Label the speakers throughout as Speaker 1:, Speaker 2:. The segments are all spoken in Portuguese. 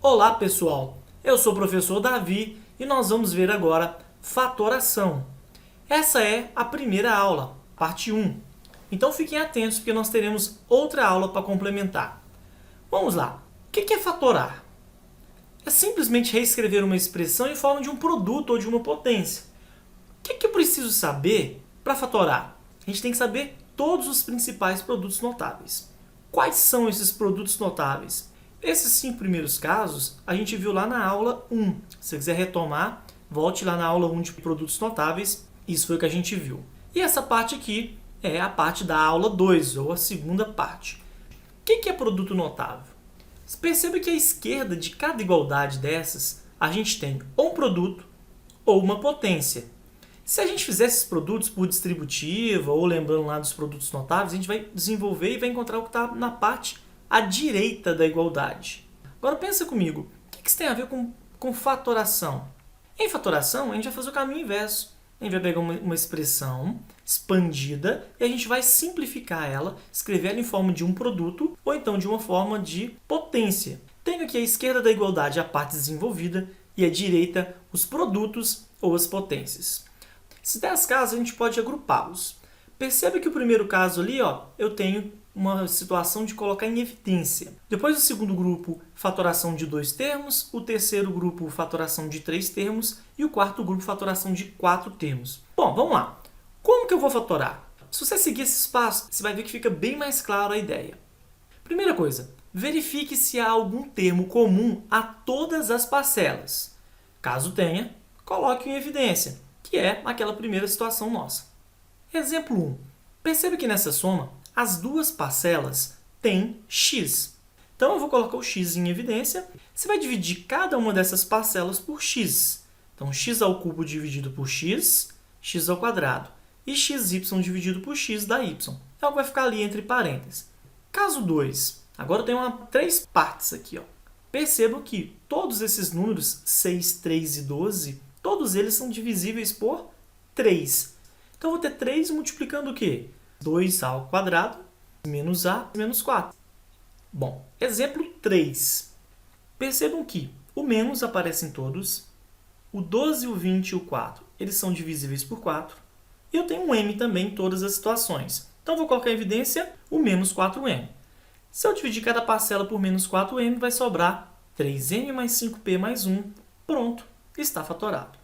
Speaker 1: Olá pessoal, eu sou o professor Davi e nós vamos ver agora fatoração. Essa é a primeira aula, parte 1. Então fiquem atentos porque nós teremos outra aula para complementar. Vamos lá, o que é fatorar? É simplesmente reescrever uma expressão em forma de um produto ou de uma potência. O que eu preciso saber para fatorar? A gente tem que saber todos os principais produtos notáveis. Quais são esses produtos notáveis? Esses 5 primeiros casos a gente viu lá na aula 1. Se você quiser retomar, volte lá na aula 1 de produtos notáveis. Isso foi o que a gente viu. E essa parte aqui é a parte da aula 2, ou a segunda parte. O que é produto notável? Perceba que à esquerda de cada igualdade dessas, a gente tem ou um produto ou uma potência. Se a gente fizer esses produtos por distributiva, ou lembrando lá dos produtos notáveis, a gente vai desenvolver e vai encontrar o que está na parte à direita da igualdade. Agora pensa comigo, o que isso tem a ver com fatoração? Em fatoração, a gente vai fazer o caminho inverso. A gente vai pegar uma expressão expandida e a gente vai simplificar ela, escrever ela em forma de um produto ou então de uma forma de potência. Tenho aqui à esquerda da igualdade a parte desenvolvida e à direita os produtos ou as potências. Esses 10 casos a gente pode agrupá-los. Perceba que o primeiro caso ali, eu tenho uma situação de colocar em evidência. Depois do segundo grupo, fatoração de 2 termos, o terceiro grupo, fatoração de 3 termos e o quarto grupo, fatoração de 4 termos. Bom, vamos lá. Como que eu vou fatorar? Se você seguir esses passos, você vai ver que fica bem mais claro a ideia. Primeira coisa, verifique se há algum termo comum a todas as parcelas. Caso tenha, coloque em evidência, que é aquela primeira situação nossa. Exemplo 1. Perceba que nessa soma, as duas parcelas têm x. Então, eu vou colocar o x em evidência. Você vai dividir cada uma dessas parcelas por x. Então, x ao cubo dividido por x, x ao quadrado. E xy dividido por x dá y. É o que vai ficar ali entre parênteses. Caso 2. Agora eu tenho 3 partes aqui. Percebam que todos esses números, 6, 3 e 12, todos eles são divisíveis por 3. Então, eu vou ter 3 multiplicando o quê? 2a ao quadrado menos a menos 4. Bom, exemplo 3. Percebam que o menos aparece em todos, o 12, o 20 e o 4, eles são divisíveis por 4. E eu tenho um m também em todas as situações. Então, vou colocar em evidência o menos 4m. Se eu dividir cada parcela por menos 4m, vai sobrar 3m mais 5p mais 1. Pronto, está fatorado.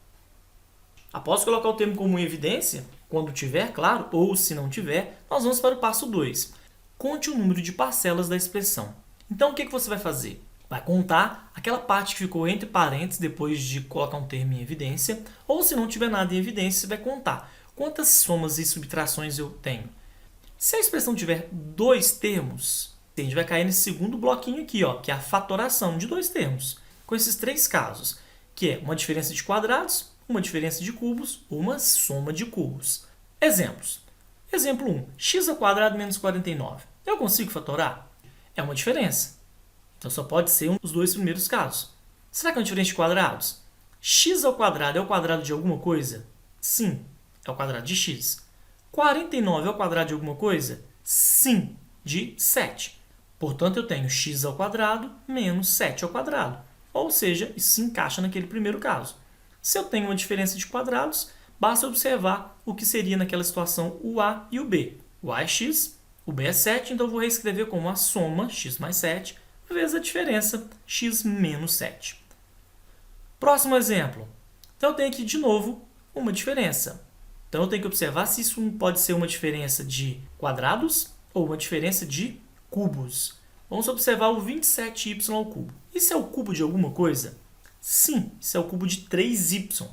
Speaker 1: Após colocar o termo comum em evidência, quando tiver, claro, ou se não tiver, nós vamos para o passo 2. Conte o número de parcelas da expressão. Então, o que você vai fazer? Vai contar aquela parte que ficou entre parênteses depois de colocar um termo em evidência, ou se não tiver nada em evidência, você vai contar quantas somas e subtrações eu tenho. Se a expressão tiver 2 termos, a gente vai cair nesse segundo bloquinho aqui, que é a fatoração de 2 termos, com esses 3 casos, que é uma diferença de quadrados, uma diferença de cubos, uma soma de cubos. Exemplos. Exemplo 1. X ao quadrado menos 49. Eu consigo fatorar? É uma diferença. Então, só pode ser um dos 2 primeiros casos. Será que é uma diferença de quadrados? X ao quadrado é o quadrado de alguma coisa? Sim, é o quadrado de x. 49 é o quadrado de alguma coisa? Sim, de 7. Portanto, eu tenho x ao quadrado menos 7 ao quadrado. Ou seja, isso se encaixa naquele primeiro caso. Se eu tenho uma diferença de quadrados, basta observar o que seria naquela situação o a e o b. O a é x, o b é 7, então eu vou reescrever como a soma, x mais 7, vezes a diferença, x menos 7. Próximo exemplo. Então, eu tenho aqui, de novo, uma diferença. Então, eu tenho que observar se isso pode ser uma diferença de quadrados ou uma diferença de cubos. Vamos observar o 27y ao cubo. Isso é o cubo de alguma coisa? Sim, isso é o cubo de 3y.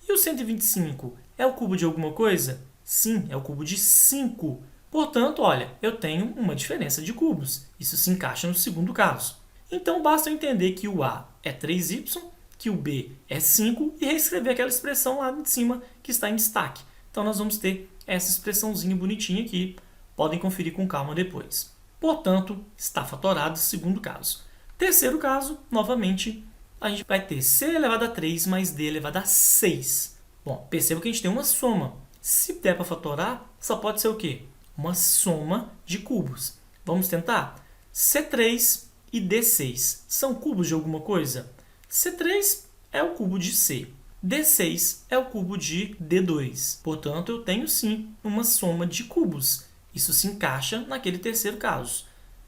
Speaker 1: E o 125 é o cubo de alguma coisa? Sim, é o cubo de 5. Portanto, olha, eu tenho uma diferença de cubos. Isso se encaixa no segundo caso. Então, basta eu entender que o a é 3y, que o b é 5 e reescrever aquela expressão lá de cima que está em destaque. Então, nós vamos ter essa expressãozinha bonitinha aqui. Podem conferir com calma depois. Portanto, está fatorado o segundo caso. Terceiro caso, novamente, a gente vai ter c elevado a 3 mais d elevado a 6. Bom, perceba que a gente tem uma soma. Se der para fatorar, só pode ser o quê? Uma soma de cubos. Vamos tentar? C3 e D6 são cubos de alguma coisa? C3 é o cubo de C. D6 é o cubo de D2. Portanto, eu tenho sim uma soma de cubos. Isso se encaixa naquele terceiro caso.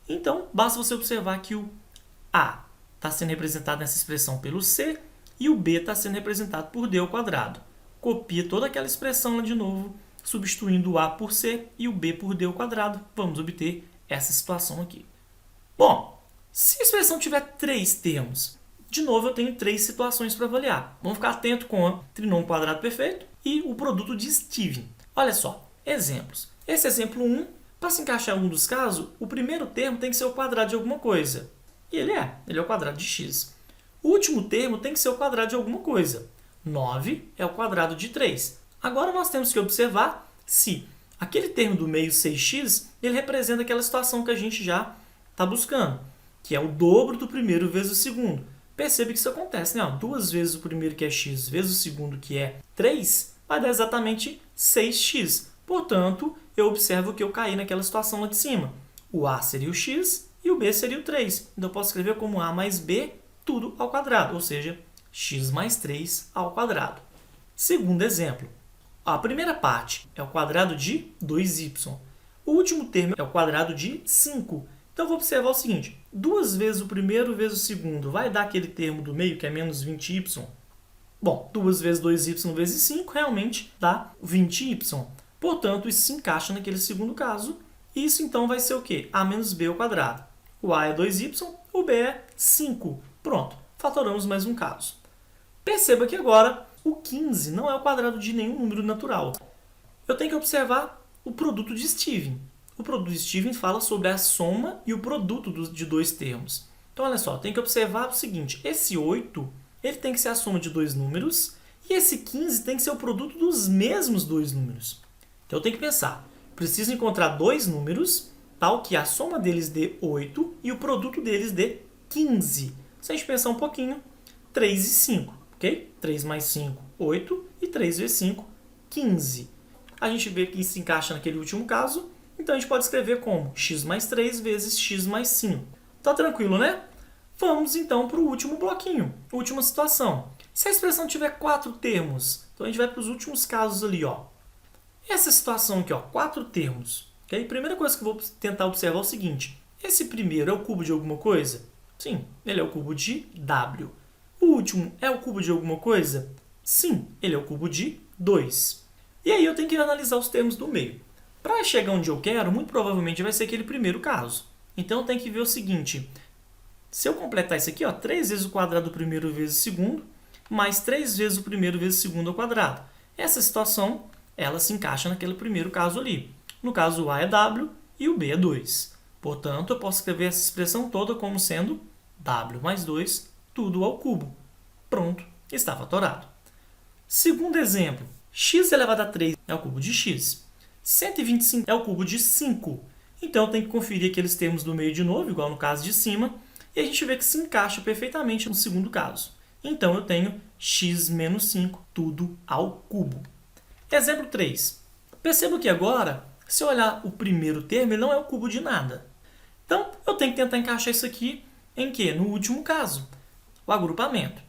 Speaker 1: Então, basta você observar que o A está sendo representado nessa expressão pelo C e o B está sendo representado por D ao quadrado. Copia toda aquela expressão lá de novo, substituindo o A por C e o B por D ao quadrado. Vamos obter essa situação aqui. Bom, se a expressão tiver 3 termos, de novo eu tenho 3 situações para avaliar. Vamos ficar atento com o trinômio quadrado perfeito e o produto de Steven. Olha só, exemplos. Esse exemplo 1, para se encaixar em um dos casos, o primeiro termo tem que ser o quadrado de alguma coisa. E ele é o quadrado de x. O último termo tem que ser o quadrado de alguma coisa. 9 é o quadrado de 3. Agora nós temos que observar se aquele termo do meio 6x, ele representa aquela situação que a gente já está buscando, que é o dobro do primeiro vezes o segundo. Percebe que isso acontece, né? 2 vezes o primeiro, que é x, vezes o segundo, que é 3, vai dar exatamente 6x. Portanto, eu observo que eu caí naquela situação lá de cima. O A seria o x e o B seria o 3. Então, eu posso escrever como A mais B, tudo ao quadrado, ou seja, x mais 3 ao quadrado. Segundo exemplo, a primeira parte é o quadrado de 2y. O último termo é o quadrado de 5. Então, eu vou observar o seguinte, 2 vezes o primeiro vezes o segundo vai dar aquele termo do meio, que é menos 20y. Bom, 2 vezes 2y vezes 5 realmente dá 20y. Portanto, isso se encaixa naquele segundo caso. Isso, então, vai ser o quê? A menos b ao quadrado. O a é 2y, o b é 5. Pronto, fatoramos mais um caso. Perceba que agora o 15 não é o quadrado de nenhum número natural. Eu tenho que observar o produto de Steven. O produto de Steven fala sobre a soma e o produto de 2 termos. Então, olha só, tem que observar o seguinte, esse 8 ele tem que ser a soma de 2 números e esse 15 tem que ser o produto dos mesmos 2 números. Então, eu tenho que pensar, preciso encontrar 2 números, tal que a soma deles dê 8 e o produto deles dê 15. Se a gente pensar um pouquinho, 3 e 5, ok? 3 mais 5, 8, e 3 vezes 5, 15. A gente vê que isso se encaixa naquele último caso, então a gente pode escrever como x mais 3 vezes x mais 5. Tá tranquilo, né? Vamos então para o último bloquinho, última situação. Se a expressão tiver 4 termos, então a gente vai para os últimos casos ali, ó. Essa situação aqui, ó, 4 termos. Okay? Primeira coisa que eu vou tentar observar é o seguinte. Esse primeiro é o cubo de alguma coisa? Sim, ele é o cubo de W. O último é o cubo de alguma coisa? Sim, ele é o cubo de 2. E aí eu tenho que analisar os termos do meio. Para chegar onde eu quero, muito provavelmente vai ser aquele primeiro caso. Então eu tenho que ver o seguinte. Se eu completar isso aqui, ó, 3 vezes o quadrado do primeiro vezes o segundo, mais 3 vezes o primeiro vezes o segundo ao quadrado. Essa situação, ela se encaixa naquele primeiro caso ali. No caso, o A é W e o B é 2. Portanto, eu posso escrever essa expressão toda como sendo W mais 2, tudo ao cubo. Pronto, está fatorado. Segundo exemplo, x elevado a 3 é o cubo de x. 125 é o cubo de 5. Então, eu tenho que conferir aqueles termos do meio de novo, igual no caso de cima, e a gente vê que se encaixa perfeitamente no segundo caso. Então, eu tenho x menos 5, tudo ao cubo. Exemplo 3. Perceba que agora, se eu olhar o primeiro termo, ele não é o cubo de nada. Então, eu tenho que tentar encaixar isso aqui em quê? No último caso, o agrupamento.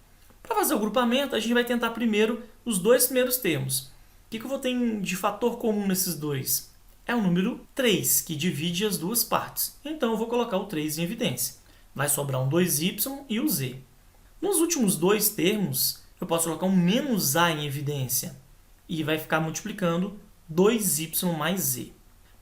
Speaker 1: Para fazer o agrupamento, a gente vai tentar primeiro os 2 primeiros termos. O que eu vou ter de fator comum nesses dois? É o número 3, que divide as duas partes. Então, eu vou colocar o 3 em evidência. Vai sobrar um 2y e o z. Nos últimos 2 termos, eu posso colocar um menos a em evidência. E vai ficar multiplicando 2y mais z.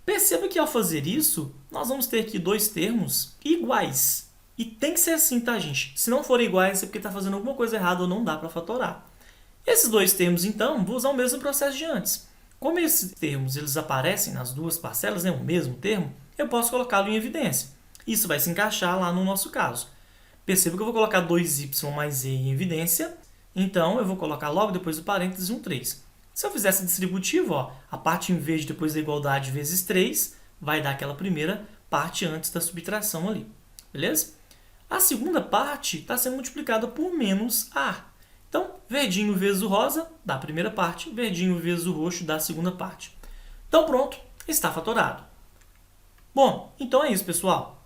Speaker 1: Perceba que ao fazer isso, nós vamos ter aqui 2 termos iguais. E tem que ser assim, tá, gente? Se não forem iguais, é porque está fazendo alguma coisa errada ou não dá para fatorar. Esses 2 termos, então, vou usar o mesmo processo de antes. Como esses termos eles aparecem nas duas parcelas, né, o mesmo termo, eu posso colocá-lo em evidência. Isso vai se encaixar lá no nosso caso. Perceba que eu vou colocar 2y mais z em evidência, então eu vou colocar logo depois do parênteses um 3. Se eu fizesse distributivo, ó, a parte em vez de depois da igualdade vezes 3, vai dar aquela primeira parte antes da subtração ali. Beleza? A segunda parte está sendo multiplicada por menos a. Então, verdinho vezes o rosa dá a primeira parte, verdinho vezes o roxo dá a segunda parte. Então, pronto, está fatorado. Bom, então é isso, pessoal.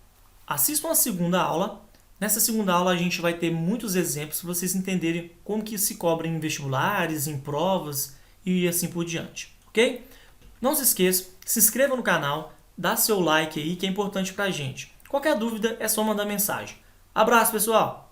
Speaker 1: assistam a segunda aula. Nessa segunda aula a gente vai ter muitos exemplos para vocês entenderem como que se cobra em vestibulares, em provas e assim por diante, ok? Não se esqueça, se inscreva no canal, dá seu like aí que é importante pra gente. Qualquer dúvida é só mandar mensagem. Abraço, pessoal!